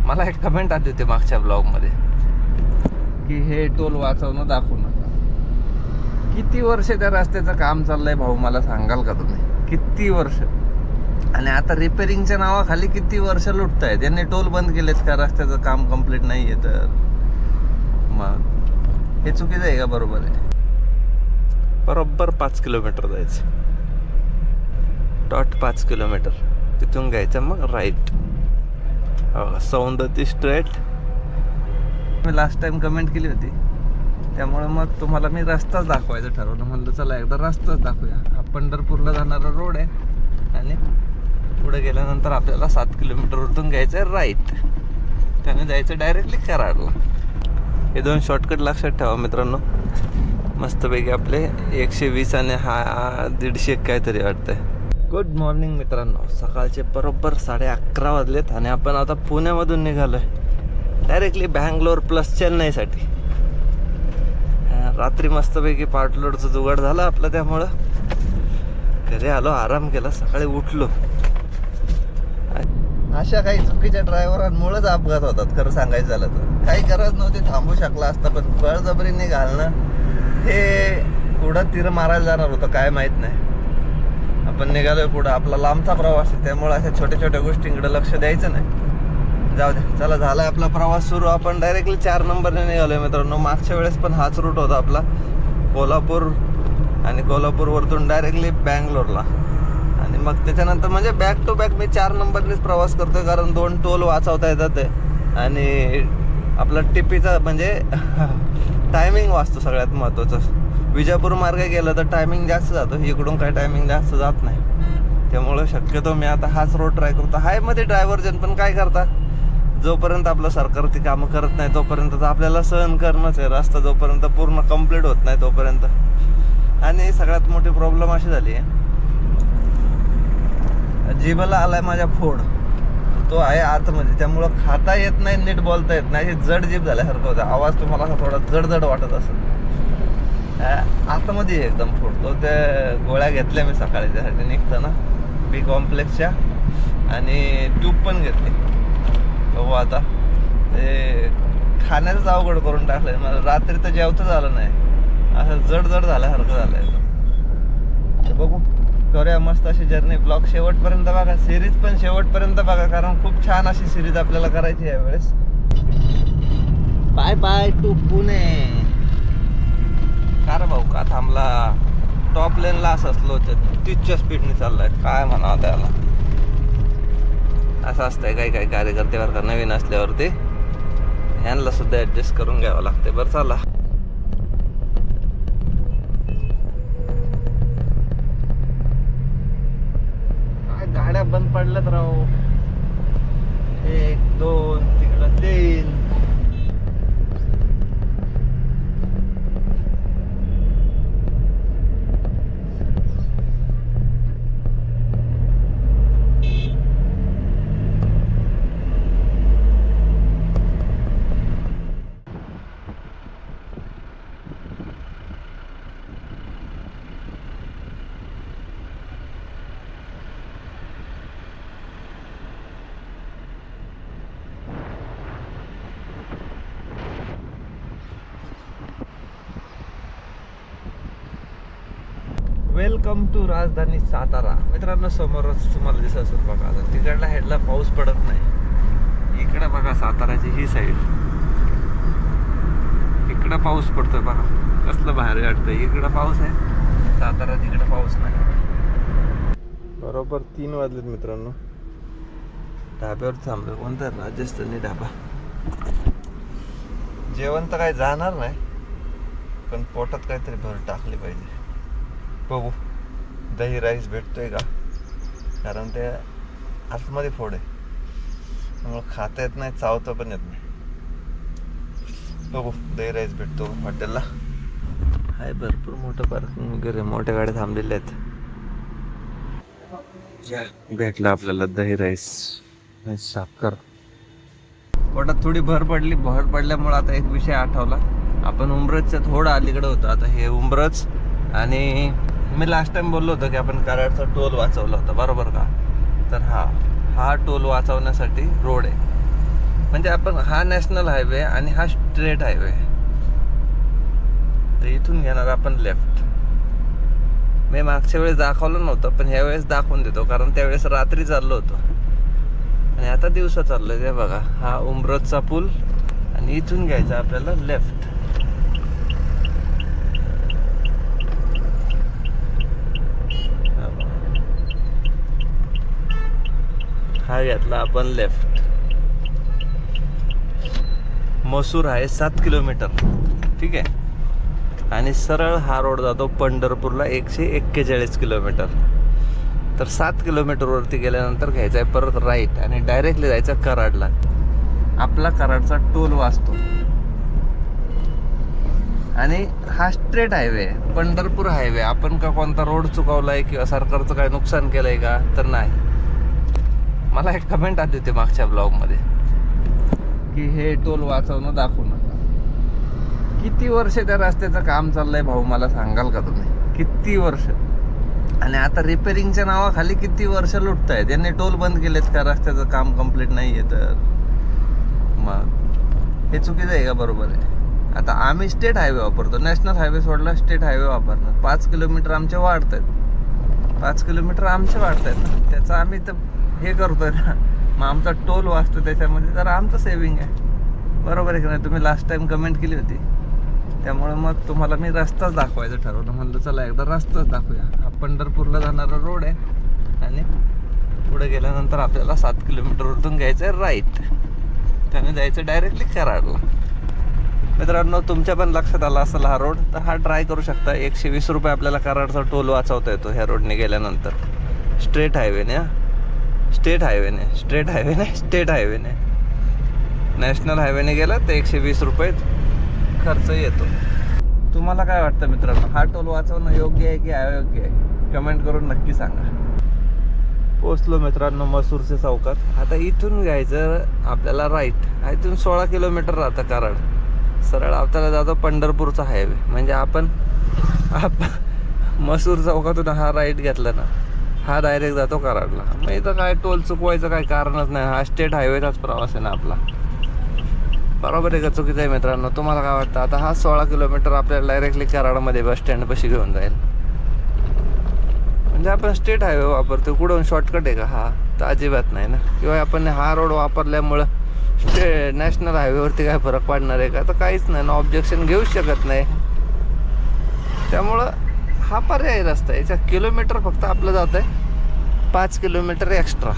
मला एक कमेंट आली होती मागच्या ब्लॉगमध्ये की हे टोल वाचवणं दाखवू नका. किती वर्ष त्या रस्त्याचं काम चाललंय भाऊ, मला सांगाल का तुम्ही? किती वर्ष. आणि आता रिपेरिंगच्या नावाखाली किती वर्ष लुटतायत. त्यांनी टोल बंद केलेत का रस्त्याचं काम कंप्लीट नाही आहे तर मग हे चुकीचं आहे का? बरोबर आहे. बरोबर 5 किलोमीटर जायचं, डॉट 5 किलोमीटर. तिथून घ्यायचं मग राईट, सौंदती स्ट्रेट. मी लास्ट टाइम कमेंट केली होती, त्यामुळे मग तुम्हाला मी रस्ताच दाखवायचं ठरवलं. म्हणलं चला एकदा रस्ताच दाखवूया. हा पंढरपूरला जाणारा रोड आहे आणि पुढे गेल्यानंतर आपल्याला 7 किलोमीटरवरतून घ्यायचं आहे राईट. त्याने जायचं डायरेक्टली कराडला. हे 2 शॉर्टकट लक्षात ठेवा मित्रांनो. मस्तपैकी आपले 120 आणि हा 150 काहीतरी वाटतंय. गुड मॉर्निंग मित्रांनो. सकाळचे बरोबर 11:30 वाजलेत आणि आपण आता पुण्यामधून निघालोय डायरेक्टली बँगलोर प्लस चेन्नईसाठी. रात्री मस्तपैकी पार्टलोडचं जुगाड झालं आपलं, त्यामुळं घरी आलो, आराम केला, सकाळी उठलो. अशा काही चुकीच्या ड्रायव्हरांमुळेच अपघात होतात खरं सांगायचं झालं तर. काही गरज नव्हती, थांबू शकला असता, पण बळजबरीने घालणं हे पुढं तीर मारायला जाणार होतं काय माहित नाही. आपण निघालोय पुढं, आपला लांबचा प्रवास आहे, त्यामुळे अशा छोट्या छोट्या गोष्टींकडे लक्ष द्यायचं नाही. जाऊ दे, चला झालाय आपला प्रवास सुरू. आपण डायरेक्टली 4 नंबरने निघालोय मित्रांनो. मागच्या वेळेस पण हाच रूट होता आपला, कोल्हापूर आणि कोल्हापूरवरतून डायरेक्टली बँगलोरला. आणि मग त्याच्यानंतर म्हणजे बॅक टू बॅक मी 4 नंबरनेच प्रवास करतोय, कारण 2 टोल वाचवता येतात आणि आपला टिपीचा म्हणजे टायमिंग वाचतो. सगळ्यात महत्त्वाचं, विजापूर मार्गे गेलं तर टायमिंग जास्त जातो, इकडून काय टायमिंग जास्त जात नाही. त्यामुळं शक्यतो मी आता हाच रोड ट्राय करतो. हाय मध्ये ड्रायव्हर्जन, पण काय करता, जोपर्यंत आपलं सरकार ती कामं करत नाही तोपर्यंत तर आपल्याला सहन करणंच आहे. रस्ता जोपर्यंत पूर्ण कंप्लीट होत नाही तोपर्यंत. आणि सगळ्यात मोठी प्रॉब्लेम अशी झाली आहे, जिभेला आलाय माझ्या फोड, तो आहे आतमध्ये, त्यामुळं खाता येत नाही, नीट बोलता येत नाही. जड जीभ झाल्यासारखं होतं. आवाज तुम्हाला थोडा जड वाटत असेल. आतमध्ये एकदम फोडतो. त्या गोळ्या घेतल्या मी सकाळी त्यासाठी निघताना, बी कॉम्प्लेक्सच्या, आणि ट्यूब पण घेतली. हो, आता ते खाण्याचंच अवघड करून टाकलंय मला. रात्री तर जेवतं झालं नाही, असं जड झाल्यासारखं झालंय. बघू, करूया मस्त अशी जर्नी. ब्लॉग शेवटपर्यंत बघा, सिरीज पण शेवटपर्यंत बघा, कारण खूप छान अशी सिरीज आपल्याला करायची आहे यावेळेस. Bye bye to Pune. का रे भाऊ, का थांबला? टॉप लेनला असलो होतं, 30च्या स्पीडने चाललाय. काय म्हणावं त्याला, असं असतंय. काही कार्यकर्ते बरं का, नवीन असल्यावरती ह्यांना सुद्धा ऍडजस्ट करून घ्यावं लागते. बरं चला. काय गाड्या बंद पडल्यात राव. 1 2 तिकडं 3. वेलकम टू राजधानी सातारा. मित्रांनो, समोरच तुम्हाला दिसत असेल बघा, आता तिकडल्या हेडला पाऊस पडत नाही. इकडे बघा साताराची ही साईड, इकडे पाऊस पडतोय बघा. कसलं बाहेर वाटतंय. इकडे पाऊस आहे, सातारा तिकडे पाऊस नाही. बरोबर 3 वाजलेत मित्रांनो. ढाब्यावर थांबलो. कोणता? राजस्थानी ढाबा. जेवण तर काही जाणार नाही, पण पोटात काहीतरी भर टाकली पाहिजे. बघू दही राईस भेटतोय का, कारण ते आतमध्ये फोड आहे, त्यामुळे खाता येत नाही, चावतं पण येत नाही. बघू दही राईस भेटतो हॉटेलला. आहे भरपूर मोठं पार्किंग वगैरे, मोठ्या गाड्या थांबलेल्या आहेत. भेटलं आपल्याला दही राईस, साखर. पोटात थोडी भर पडल्यामुळे आता एक विषय आठवला. आपण उमरजच्या थोडं अलीकडे होतो. आता हे उमरज, आणि मी लास्ट टाइम बोललो होतो की आपण कराडचा टोल वाचवला होता, बरोबर का? तर हा टोल वाचवण्यासाठी रोड आहे. म्हणजे आपण हा नॅशनल हायवे आणि हा स्ट्रेट हायवे, तर इथून घेणार आपण लेफ्ट. मी मागच्या वेळेस दाखवलं नव्हतं, पण ह्या वेळेस दाखवून देतो, कारण त्यावेळेस रात्री चाललो होतो आणि आता दिवसा चाललोय. ते बघा, हा उमरतचा पूल आणि इथून घ्यायचं आपल्याला लेफ्ट. हा घेतला आपण लेफ्ट. मसूर आहे 7 किलोमीटर, ठीक आहे. आणि सरळ हा रोड जातो पंढरपूरला 141 किलोमीटर. तर 7 किलोमीटरवरती गेल्यानंतर घ्यायचं आहे परत राईट आणि डायरेक्टली जायचं कराडला. आपला कराडचा टोल वाचतो. आणि हा स्ट्रेट हायवे आहे, पंढरपूर हायवे. आपण का कोणता रोड चुकवलाय किंवा सरकारचं काय नुकसान केलंय का, तर नाही. मला एक कमेंट आली होती मागच्या ब्लॉगमध्ये की हे टोल वाचवणं दाखवू नका. किती वर्ष त्या रस्त्याचं काम चाललंय भाऊ, मला सांगाल का तुम्ही? किती वर्ष. आणि आता रिपेरिंगच्या नावाखाली किती वर्ष लुटतायत. यांनी टोल बंद केलेत का रस्त्याचं काम कम्प्लीट नाहीये तर? मग हे चुकीचं आहे का? बरोबर आहे. आता आम्ही स्टेट हायवे वापरतो, नॅशनल हायवे सोडला स्टेट हायवे वापरणार. 5 किलोमीटर आमचे वाढत आहेत, 5 किलोमीटर आमचे वाढत आहेत. त्याचं आम्ही तर हे करतोय ना, मग आमचा टोल वाचतो त्याच्यामध्ये, जरा आमचं सेविंग आहे. बरोबर आहे की नाही? तुम्ही लास्ट टाइम कमेंट केली होती, त्यामुळे मग तुम्हाला मी रस्ताच दाखवायचं ठरवलं. म्हणलं चला एकदा रस्ताच दाखवूया. हा पंढरपूरला जाणारा रोड आहे आणि पुढे गेल्यानंतर आपल्याला 7 किलोमीटरवरतून घ्यायचं आहे राईट. त्याने जायचं डायरेक्टली कराडला. मित्रांनो, तुमच्या पण लक्षात आला असेल हा रोड, तर हा ट्राय करू शकता. 120 रुपये आपल्याला कराडचा टोल वाचवता येतो ह्या रोडने गेल्यानंतर. स्ट्रेट हायवेने, स्टेट हायवेने, स्ट्रेट हायवेने, स्टेट हायवेने. नॅशनल हायवेने गेला तर 120 रुपये खर्च येतो. तुम्हाला काय वाटतं मित्रांनो, हा टोल वाचवणं योग्य आहे की अयोग्य आहे? कमेंट करून नक्की सांगा. पोचलो मित्रांनो मसूरच्या चौकात. आता इथून घ्यायचं आपल्याला राईट. इथून 16 किलोमीटर राहतं कराड. सरळ आपल्याला जातो पंढरपूरचा हायवे. म्हणजे आपण मसूर चौकातून हा राईट घेतला ना, हा डायरेक्ट जातो कराडला. मग इथं काय टोल चुकवायचं काही कारणच नाही. हा स्टेट हायवेचाच प्रवास आहे ना आपला. बरोबर आहे का चुकीचं आहे मित्रांनो? तुम्हाला काय वाटतं? आता हा 16 किलोमीटर आपल्याला डायरेक्टली कराडमध्ये बस स्टँडपाशी घेऊन जाईल. म्हणजे आपण स्टेट हायवे वापरतो. कुठून शॉर्टकट आहे का हा? तर अजिबात नाही ना. किंवा आपण हा रोड वापरल्यामुळं नॅशनल हायवेवरती काय फरक पडणार आहे का? तर काहीच नाही ना. ऑब्जेक्शन घेऊच शकत नाही. त्यामुळं हा पर्यायी रस्ता आहे. याचा किलोमीटर फक्त आपलं जात आहे 5 किलोमीटर एक्स्ट्रा.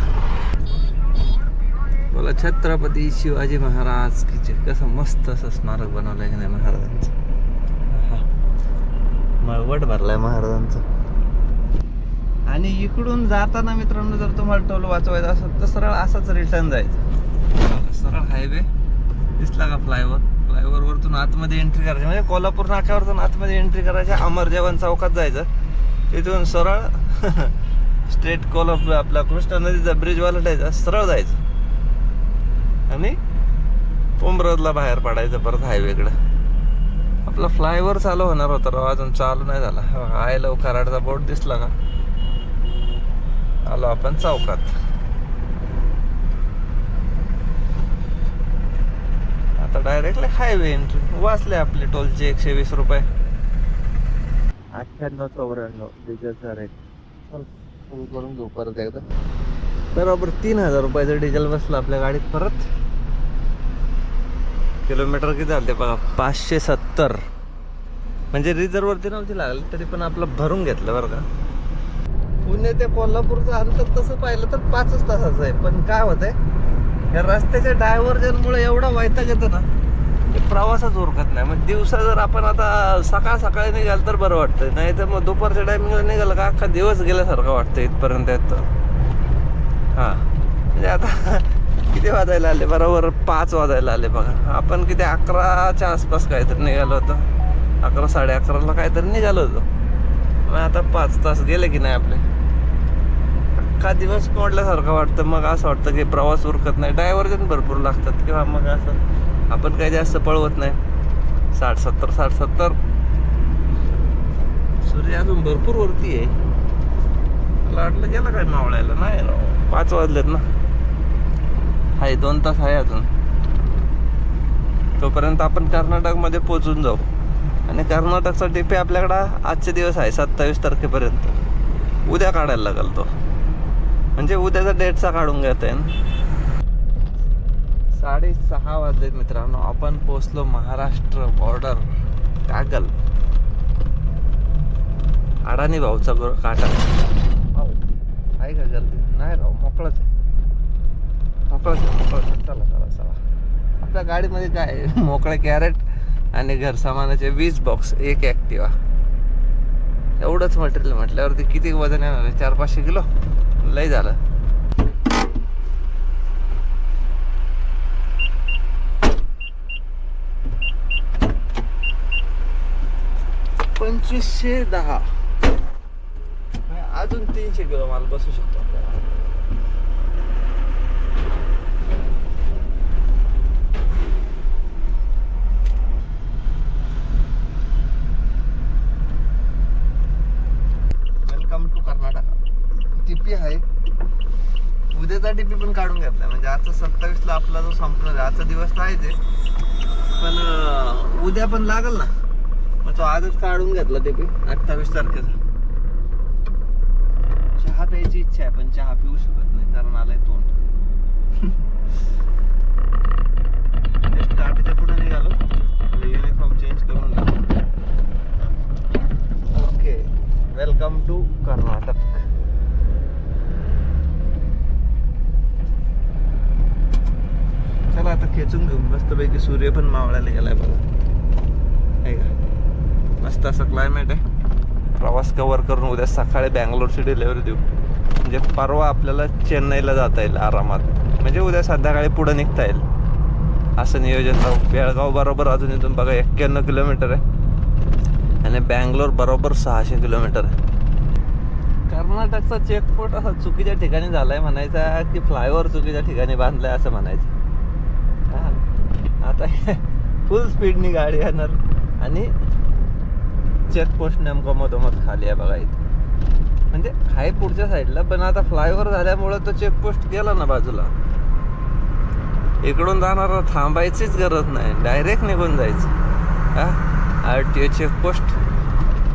बोला छत्रपती शिवाजी महाराज की. कसं मस्त असं स्मारक बनवलं आहे की नाही महाराजांचं. मळवट भरलाय महाराजांचं. आणि इकडून जाताना मित्रांनो, जर तुम्हाला टोल वाचवायचा असेल तर सरळ असाच रिटर्न जायचं. सरळ हायवे दिसला का? फ्लायओव्हर वरतून आतमध्ये एंट्री करायची. म्हणजे कोल्हापूर नाक्यावरतून आतमध्ये एंट्री करायची. अमर जवान चौकात जायचं. तिथून सरळ स्ट्रेट कोल्हापूर आपला कृष्णा नदीचा ब्रिज वालटायचा, सरळ जायचं आणि उमरतला बाहेर पडायचं परत हायवेकडे. आपला फ्लायओव्हर चालू होणार होता राव, अजून चालू नाही झाला. आय लव कराडचा बोर्ड दिसला का? आलो आपण चौकात. आता डायरेक्टली हायवे एंट्री. वाचले आपले टोलचे 120 रुपये. 98-94 डिझेलचा रेट. करून घेऊ परत एकदा. बरोबर 3000 रुपयाचं डिझेल बसलं आपल्या गाडीत परत. किलोमीटर किती झाले बघा? 570. म्हणजे रिझर्ववरती नव्हती लागली तरी पण आपलं भरून घेतलं बरं का. पुणे ते कोल्हापूरचं अंतर तसं पाहिलं तर 5 तासाचं आहे. पण काय होतंय, या रस्त्याच्या डायव्हर्जनमुळे एवढा वैताग येतो ना, ते प्रवासच उरकत नाही. मग दिवसा जर आपण आता सकाळी निघाल तर बरं वाटतं, नाही तर मग दुपारच्या टायमिंगला निघालं का अख्खा दिवस गेल्यासारखं वाटतं इथपर्यंत येतं. हां म्हणजे आता किती वाजायला आले? बरोबर 5 वाजायला आले बघा. आपण किती 11च्या आसपास काहीतरी निघालो होतो. 11, 11:30ला काहीतरी निघालो होतो. मग आता 5 तास गेले की नाही आपले. अख्खा दिवस मोडल्यासारखं वाटतं. मग असं वाटतं की प्रवास उरकत नाही. डायव्हर्जन भरपूर लागतात किंवा मग असं आपण काही जास्त पळवत नाही. 60-70. सूर्य अजून भरपूर वरती आहे. मला वाटलं गेलं काय मावळायला. नाही 5 वाजलेत ना. आहे 2 तास आहे अजून. तोपर्यंत आपण कर्नाटकमध्ये पोचून जाऊ. आणि कर्नाटकचा टिपे आपल्याकडं आजचे दिवस आहे 27 तारखेपर्यंत. उद्या काढायला लागेल तो, म्हणजे उद्याचा डेटचा काढून घेता येईल. 6:30 वाजलेत मित्रांनो. आपण पोचलो महाराष्ट्र बॉर्डर कागल. अडाणी भाऊचा काटा आहे का गर्दी? नाही राव, मोकळच आहे. चला. आपल्या गाडीमध्ये काय आहे? मोकळे कॅरेट आणि घर सामानाचे 20 बॉक्स, एक ॲक्टिवा. एवढंच मटेरियल म्हटल्यावरती किती वजन येणार आहे? 400-500 किलो लय झालं. $2510. अजून 300 किलो माल बसू शकतो आपल्याला. Welcome to Karnataka. टिपी आहे, उद्याचा टिपी पण काढून घेतला. म्हणजे आजचा 27ला आपला जो संपणार आहे. आजचा दिवस तर आहेच, पण उद्या पण लागल ना, मग तो आजच काढून घेतला टिपी 28 तारखेचा. चहा प्यायची इच्छा आहे, पण चहा पिऊ शकत नाही कारण आलंय तोंड. स्टार्टच्या पुढे निघालो, युनिफॉर्म चेंज करून घेतो. Okay, welcome to Karnataka. चला आता खेचून घेऊ. मस्तपैकी सूर्य पण मावळायला गेलाय बघा, आहे का? मस्त असं क्लायमेट आहे. प्रवास कव्हर करून उद्या सकाळी बँगलोरची डिलिव्हरी देऊ. म्हणजे परवा आपल्याला चेन्नईला जाता येईल आरामात. म्हणजे उद्या संध्याकाळी पुढे निघता येईल असं नियोजन राहू. बेळगाव बरोबर अजून इथून बघा 91 किलोमीटर आहे आणि बँगलोर बरोबर 600 किलोमीटर आहे. कर्नाटकचा चेकपोस्ट असा चुकीच्या ठिकाणी झालाय म्हणायचा, की फ्लायओव्हर चुकीच्या ठिकाणी बांधलाय असं म्हणायचं. आता फुल स्पीडनी गाडी येणार आणि चेकपोस्ट नेमकं मधोमध खाली आहे बघा इथे. म्हणजे आहे पुढच्या साईडला, पण आता फ्लायओव्हर झाल्यामुळं तो चेकपोस्ट गेला ना बाजूला. इकडून जाणारा थांबायचीच गरज नाही, डायरेक्ट निघून जायचं. RTO चेकपोस्ट,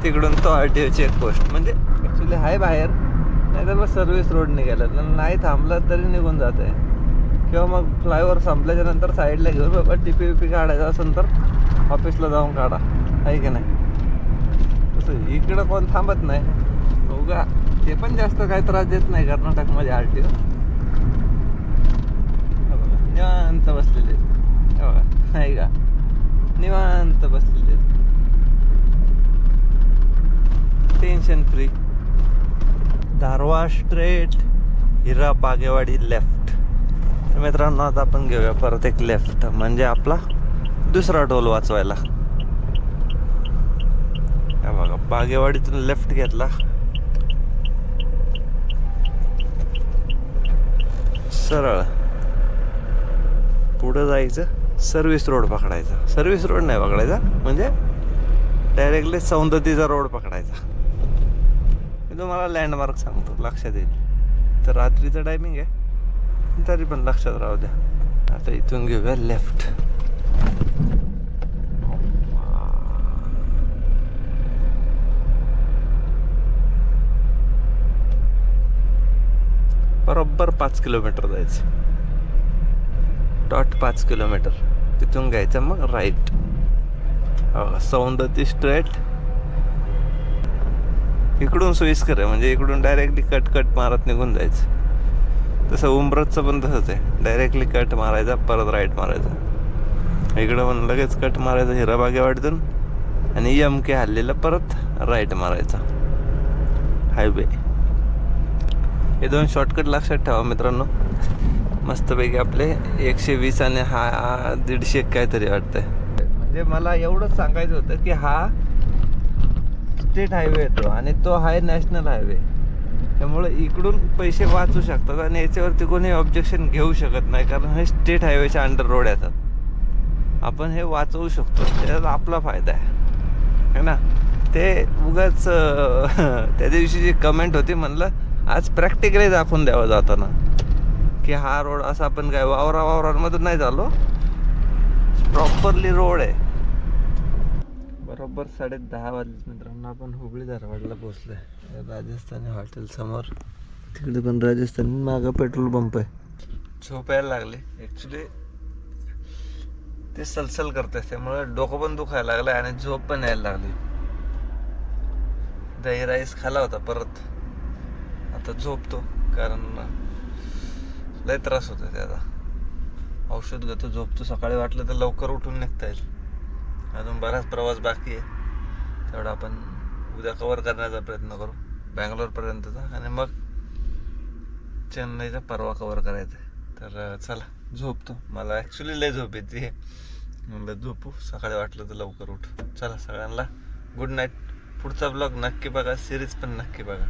तिकडून तो RTO चेकपोस्ट. म्हणजे ॲक्च्युली आहे बाहेर, नाही तर मग सर्व्हिस रोडने गेलं नाही थांबलं तरी निघून जात आहे. किंवा मग फ्लायओव्हर संपल्याच्या नंतर साईडला घेऊन बाबा टिपी काढायचा असेल तर ऑफिसला जाऊन काढा, आहे की नाही? तसं इकडं कोण थांबत नाही उगा. ते पण जास्त काही त्रास देत नाही कर्नाटकमध्ये RTO. निवांत बसलेले बघा, नाही का? निवांत बसलेले, टेन्शन फ्री. धारवाड स्ट्रेट, हिरा बागेवाडी लेफ्ट. मित्रांनो आता आपण घेऊया परत एक लेफ्ट, म्हणजे आपला दुसरा टोल वाचवायला. बघा बागेवाडीतून लेफ्ट घेतला, सरळ पुढं जायचं, सर्व्हिस रोड पकडायचा. सर्व्हिस रोड नाही पकडायचा, म्हणजे डायरेक्टली सौंदतीचा रोड पकडायचा. मी तुम्हाला लँडमार्क सांगतो, लक्षात येईल. तर रात्रीचं टायमिंग आहे तरी पण लक्षात राहू द्या. आता इथून घेऊया लेफ्ट. बरोबर 5 किलोमीटर जायचं, डॉट 5 किलोमीटर. तिथून घ्यायचं मग राईट, सौंदती स्ट्रेट. इकडून सोयीस्कर आहे, म्हणजे इकडून डायरेक्टली कट मारत निघून जायचं. तसं उमरतचं पण तसंच आहे, डायरेक्टली कट मारायचा, परत राईट मारायचा. इकडं पण लगेच कट मारायचा हिरा बागेवाडीतून आणि MK हल्लेला परत राईट मारायचा. हायवे हे 2 शॉर्टकट लक्षात ठेवा मित्रांनो. मस्तपैकी आपले 120 आणि हा 150 काहीतरी वाटतंय. म्हणजे मला एवढंच सांगायचं होतं की हा स्टेट हायवे येतो आणि तो आहे नॅशनल हायवे. त्यामुळे इकडून पैसे वाचू शकतात आणि याच्यावरती कोणी ऑब्जेक्शन घेऊ शकत नाही, कारण हे स्टेट हायवेच्या अंडर रोड येतात. आपण हे वाचवू शकतो, त्याच्यात आपला फायदा आहे ना. ते उगाच त्या दिवशी जी कमेंट होती, म्हणलं आज प्रॅक्टिकली दाखवून द्यावं जाताना की हा रोड असा. आपण काय वावरांमधून नाही झालो, प्रॉपरली रोड आहे. बरोबर 10:30 वाजले मित्रांनो. आपण हुबळी धारवाडला पोहोचलोय. राजस्थानी हॉटेल समोर. तिकडे पण राजस्थानी, मागं पेट्रोल पंप आहे. झोप यायला लागली ॲक्च्युली. ते सलसल करते त्यामुळे डोकं पण दुखायला लागलं आणि झोप पण यायला लागली. दही राईस खाला होता परत. आता झोपतो कारण लय त्रास होतो त्याचा. औषध घेतो, झोपतो. सकाळी वाटलं तर लवकर उठून निघता येईल. अजून बराच प्रवास बाकी आहे, तेवढा आपण उद्या कव्हर करण्याचा प्रयत्न करू बँगलोरपर्यंतचा, आणि मग चेन्नईचा परवा कव्हर करायचा आहे. तर चला झोपतो. मला ॲक्च्युली लय झोप येते. म्हणलं झोपू, सकाळी वाटलं तर लवकर उठ. चला सगळ्यांना गुड नाईट. पुढचा ब्लॉग नक्की बघा, सिरीज पण नक्की बघा.